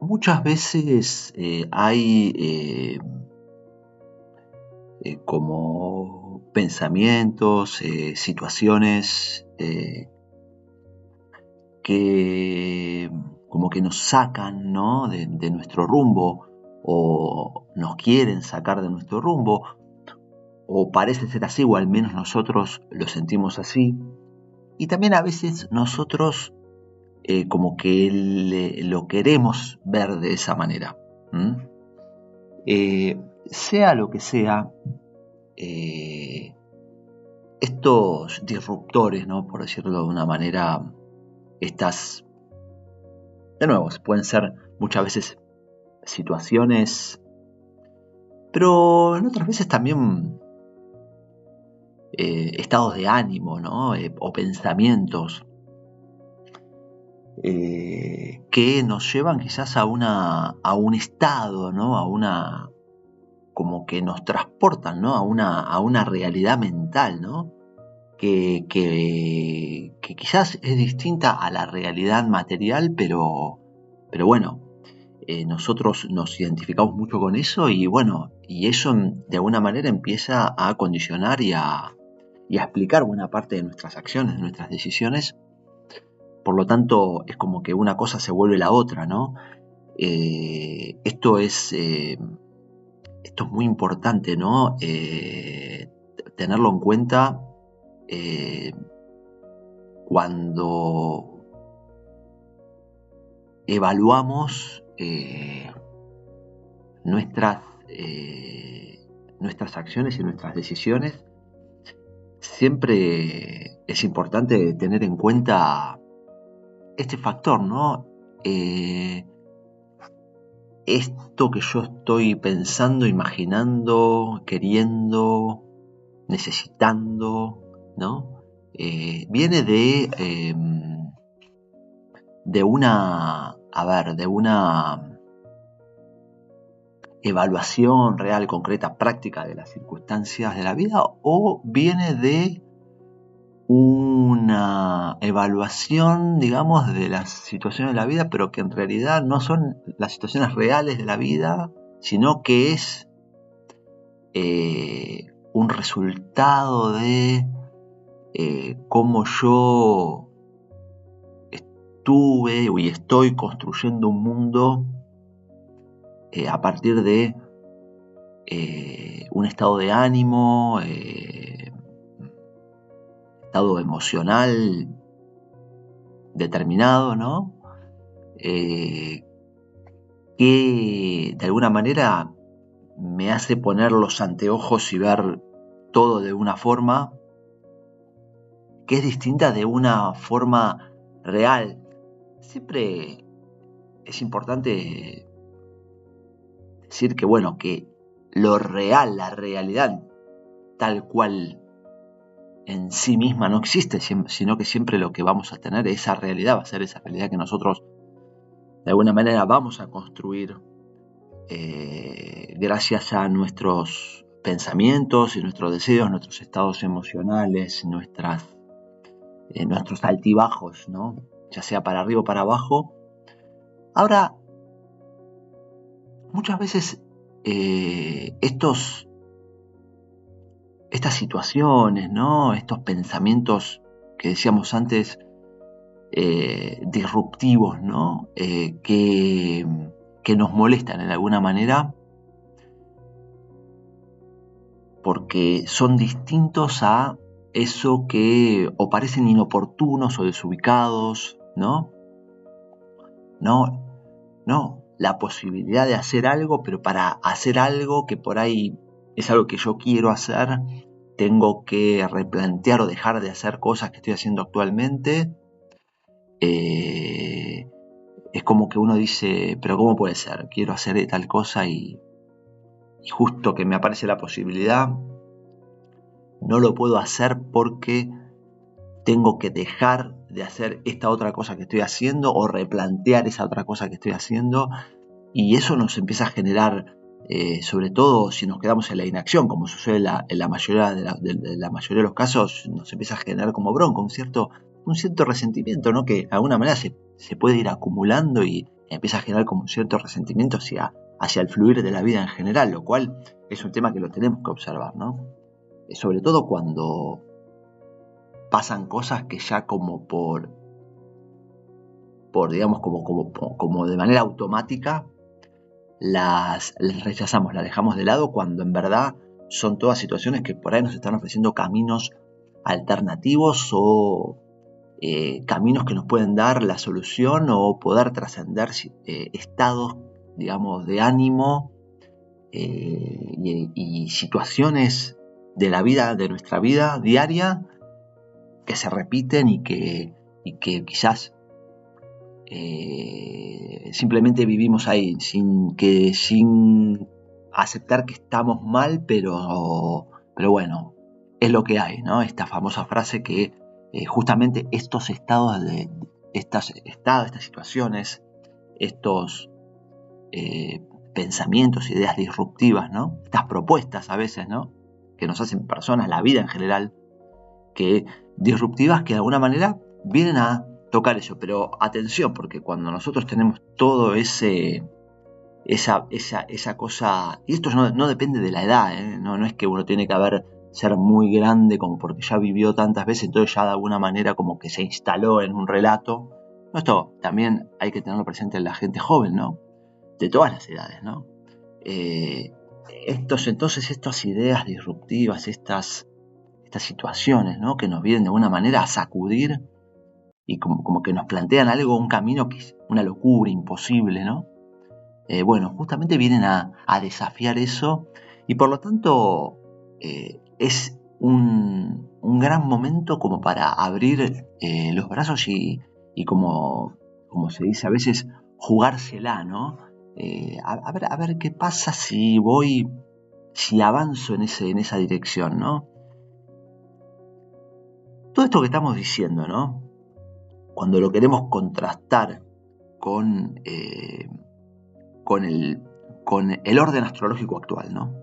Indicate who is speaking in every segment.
Speaker 1: Muchas veces hay como pensamientos, situaciones que como que nos sacan, ¿no? de nuestro rumbo, o nos quieren sacar de nuestro rumbo, o parece ser así, o al menos nosotros lo sentimos así. Y también a veces nosotros como que lo queremos ver de esa manera. Sea lo que sea, estos disruptores, ¿no? Por decirlo de una manera, estas, de nuevo, pueden ser muchas veces situaciones, pero en otras veces también estados de ánimo, ¿no? O pensamientos que nos llevan quizás a un estado, ¿no? Como que nos transportan, ¿no? a una realidad mental, ¿no? Que quizás es distinta a la realidad material, pero bueno, nosotros nos identificamos mucho con eso, y bueno, y eso de alguna manera empieza a condicionar y a explicar buena parte de nuestras acciones, de nuestras decisiones. Por lo tanto, es como que una cosa se vuelve la otra, ¿no? Esto es muy importante, ¿no? Tenerlo en cuenta cuando evaluamos nuestras acciones y nuestras decisiones. Siempre es importante tener en cuenta este factor, ¿no? Esto que yo estoy pensando, imaginando, queriendo, necesitando, ¿no? Viene de una evaluación real, concreta, práctica de las circunstancias de la vida, o viene de una evaluación, digamos, de las situaciones de la vida, pero que en realidad no son las situaciones reales de la vida, sino que es un resultado de cómo yo estuve y estoy construyendo un mundo a partir de un estado de ánimo, estado emocional determinado, ¿no? Que de alguna manera me hace poner los anteojos y ver todo de una forma que es distinta de una forma real. Siempre es importante decir que, bueno, que lo real, la realidad tal cual en sí misma no existe, sino que siempre lo que vamos a tener, esa realidad va a ser esa realidad que nosotros de alguna manera vamos a construir gracias a nuestros pensamientos y nuestros deseos, nuestros estados emocionales, nuestros altibajos, ¿no? Ya sea para arriba o para abajo. Ahora, muchas veces estas situaciones, ¿no? Estos pensamientos que decíamos antes, disruptivos, ¿no? Que nos molestan en alguna manera porque son distintos a eso que o parecen inoportunos o desubicados, ¿no? No, la posibilidad de hacer algo, pero para hacer algo que por ahí es algo que yo quiero hacer, tengo que replantear o dejar de hacer cosas que estoy haciendo actualmente. Es como que uno dice, pero ¿cómo puede ser? Quiero hacer tal cosa y justo que me aparece la posibilidad, no lo puedo hacer porque tengo que dejar de hacer esta otra cosa que estoy haciendo o replantear esa otra cosa que estoy haciendo, y eso nos empieza a generar, sobre todo si nos quedamos en la inacción, como sucede en la mayoría de la mayoría de los casos, nos empieza a generar como bronca, un cierto resentimiento, ¿no? Que de alguna manera se puede ir acumulando y empieza a generar como un cierto resentimiento hacia el fluir de la vida en general, lo cual es un tema que lo tenemos que observar, ¿no? Sobre todo cuando pasan cosas que ya como por digamos, como de manera automática las rechazamos, las dejamos de lado, cuando en verdad son todas situaciones que por ahí nos están ofreciendo caminos alternativos o caminos que nos pueden dar la solución o poder trascender estados, digamos, de ánimo y situaciones de la vida, de nuestra vida diaria, que se repiten y que quizás simplemente vivimos ahí sin aceptar que estamos mal, pero bueno, es lo que hay, ¿no? Esta famosa frase que justamente estos estados estas situaciones, estos pensamientos, ideas disruptivas, ¿no? Estas propuestas a veces, ¿no? Que nos hacen personas, la vida en general, que disruptivas que de alguna manera vienen a tocar eso. Pero atención, porque cuando nosotros tenemos todo esa cosa, y esto no depende de la edad, no es que uno tiene que ser muy grande como porque ya vivió tantas veces, entonces ya de alguna manera como que se instaló en un relato. Esto también hay que tenerlo presente en la gente joven, ¿no? De todas las edades, ¿no? Estas ideas disruptivas, estas situaciones, ¿no? Que nos vienen de alguna manera a sacudir y como que nos plantean algo, un camino que es una locura, imposible, ¿no? Bueno, justamente vienen a desafiar eso, y por lo tanto es un gran momento como para abrir los brazos y como se dice a veces, jugársela, ¿no? A ver qué pasa si avanzo en esa dirección, ¿no? Todo esto que estamos diciendo, ¿no? Cuando lo queremos contrastar con el orden astrológico actual, ¿no?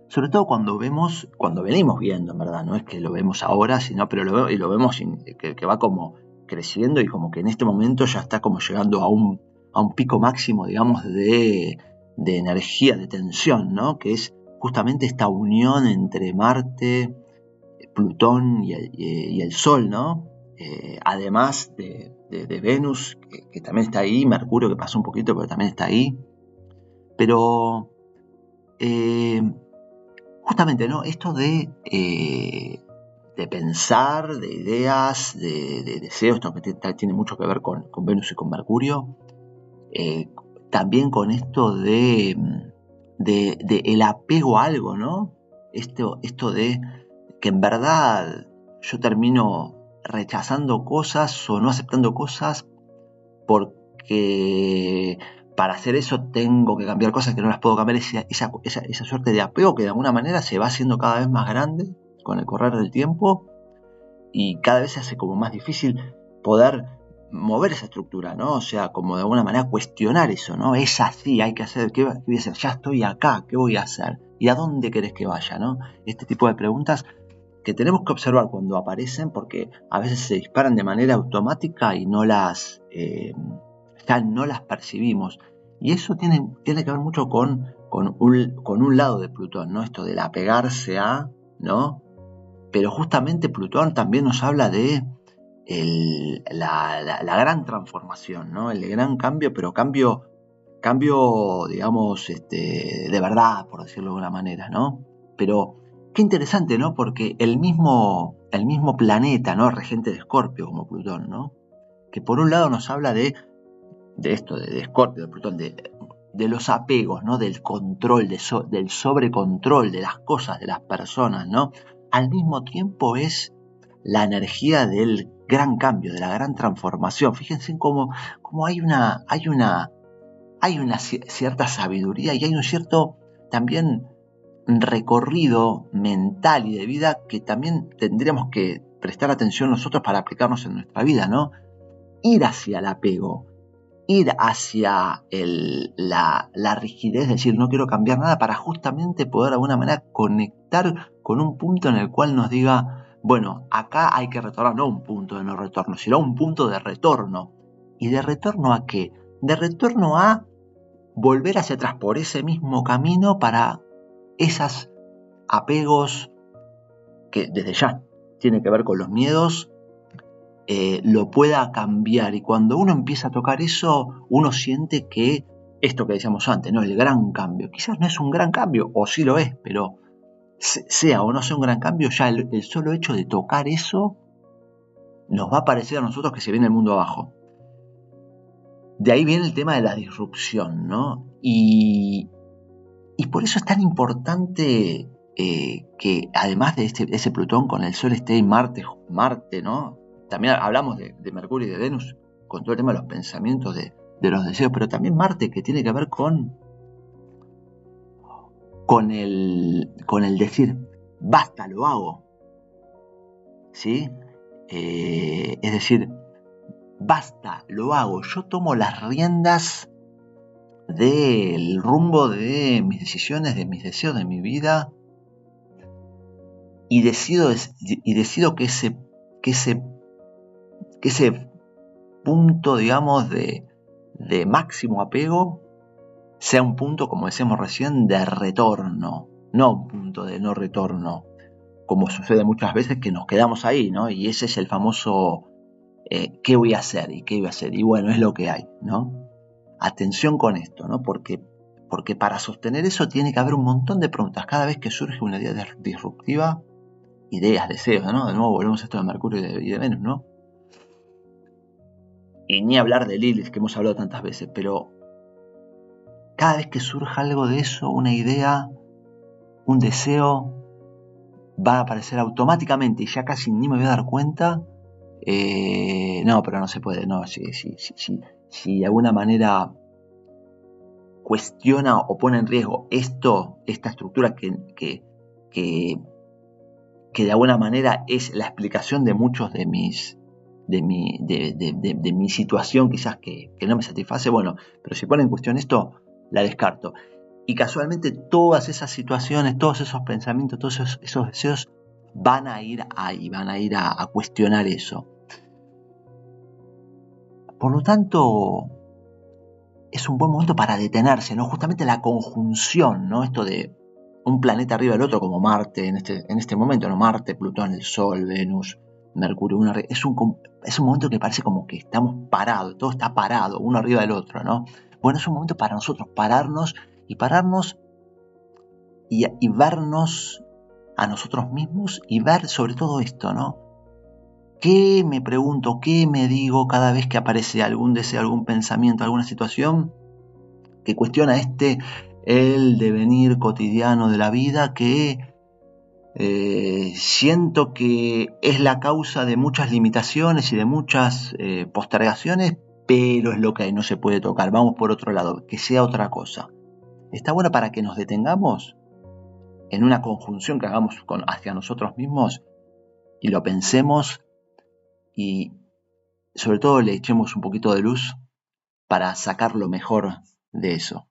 Speaker 1: Sobre todo cuando venimos viendo, en verdad, no es que lo vemos ahora, pero lo vemos que va como creciendo y como que en este momento ya está como llegando a un pico máximo, digamos, de energía, de tensión, ¿no? Que es justamente esta unión entre Marte, Plutón y el Sol, ¿no? Además de Venus, que también está ahí, Mercurio, que pasó un poquito, pero también está ahí. Pero justamente, ¿no? Esto de pensar, de ideas, de deseos, esto que tiene mucho que ver con Venus y con Mercurio. También con esto de el apego a algo, ¿no? Esto de que en verdad yo termino rechazando cosas o no aceptando cosas porque para hacer eso tengo que cambiar cosas que no las puedo cambiar. Esa suerte de apego que de alguna manera se va haciendo cada vez más grande con el correr del tiempo, y cada vez se hace como más difícil poder mover esa estructura, ¿no? O sea, como de alguna manera cuestionar eso, ¿no? Es así, hay que hacer, ¿qué voy a hacer? Ya estoy acá, ¿qué voy a hacer? ¿Y a dónde querés que vaya, no? Este tipo de preguntas que tenemos que observar cuando aparecen, porque a veces se disparan de manera automática y ya no las percibimos. Y eso tiene que ver mucho con un lado de Plutón, ¿no? Esto del apegarse a, ¿no? Pero justamente Plutón también nos habla de la gran transformación, ¿no? El gran cambio, pero cambio, digamos, de verdad, por decirlo de alguna manera, ¿no? Pero qué interesante, ¿no? Porque el mismo planeta, ¿no? Regente de Escorpio, como Plutón, ¿no? Que por un lado nos habla de esto, de Escorpio, de Plutón, de los apegos, ¿no? Del control, del sobrecontrol de las cosas, de las personas, ¿no? Al mismo tiempo es la energía del gran cambio, de la gran transformación. Fíjense cómo hay una cierta sabiduría y hay un cierto también recorrido mental y de vida que también tendríamos que prestar atención nosotros para aplicarnos en nuestra vida, ¿no? Ir hacia el apego, ir hacia la rigidez, es decir, no quiero cambiar nada, para justamente poder de alguna manera conectar con un punto en el cual nos diga, bueno, acá hay que retornar, no un punto de no retorno, sino un punto de retorno. ¿Y de retorno a qué? De retorno a volver hacia atrás por ese mismo camino para esos apegos que desde ya tiene que ver con los miedos, lo pueda cambiar. Y cuando uno empieza a tocar eso, uno siente que esto que decíamos antes, ¿no? El gran cambio. Quizás no es un gran cambio, o sí lo es, pero sea o no sea un gran cambio, ya el solo hecho de tocar eso nos va a parecer a nosotros que se viene el mundo abajo. De ahí viene el tema de la disrupción, ¿no? Y por eso es tan importante que además de ese Plutón con el Sol esté en Marte, ¿no? También hablamos de Mercurio y de Venus con todo el tema de los pensamientos, de los deseos, pero también Marte, que tiene que ver con el decir, basta, lo hago, ¿sí? Es decir, basta, lo hago, yo tomo las riendas del rumbo de mis decisiones, de mis deseos, de mi vida, y decido que ese punto, digamos, de máximo apego sea un punto, como decíamos recién, de retorno, no un punto de no retorno, como sucede muchas veces que nos quedamos ahí, ¿no? Y ese es el famoso ¿qué voy a hacer? ¿Y qué voy a hacer? Y bueno, es lo que hay, ¿no? Atención con esto, ¿no? Porque para sostener eso tiene que haber un montón de preguntas. Cada vez que surge una idea disruptiva, ideas, deseos, ¿no? De nuevo volvemos a esto de Mercurio y de Venus, ¿no? Y ni hablar de Lilith, que hemos hablado tantas veces, pero cada vez que surja algo de eso, una idea, un deseo, va a aparecer automáticamente y ya casi ni me voy a dar cuenta. No, pero no se puede, no, si de alguna manera cuestiona o pone en riesgo esta estructura que de alguna manera es la explicación de muchos de mi situación quizás que no me satisface, bueno, pero si pone en cuestión esto, la descarto. Y casualmente todas esas situaciones, todos esos pensamientos, todos esos deseos van a ir ahí, van a ir a cuestionar eso. Por lo tanto, es un buen momento para detenerse, ¿no? Justamente la conjunción, ¿no? Esto de un planeta arriba del otro, como Marte en este momento, ¿no? Marte, Plutón, el Sol, Venus, Mercurio, es un momento que parece como que estamos parados, todo está parado, uno arriba del otro, ¿no? Bueno, es un momento para nosotros pararnos y vernos a nosotros mismos y ver sobre todo esto, ¿no? ¿Qué me pregunto, qué me digo cada vez que aparece algún deseo, algún pensamiento, alguna situación que cuestiona el devenir cotidiano de la vida, que siento que es la causa de muchas limitaciones y de muchas postergaciones, pero es lo que hay, no se puede tocar, vamos por otro lado, que sea otra cosa. Está bueno para que nos detengamos en una conjunción que hagamos hacia nosotros mismos y lo pensemos y sobre todo le echemos un poquito de luz para sacar lo mejor de eso.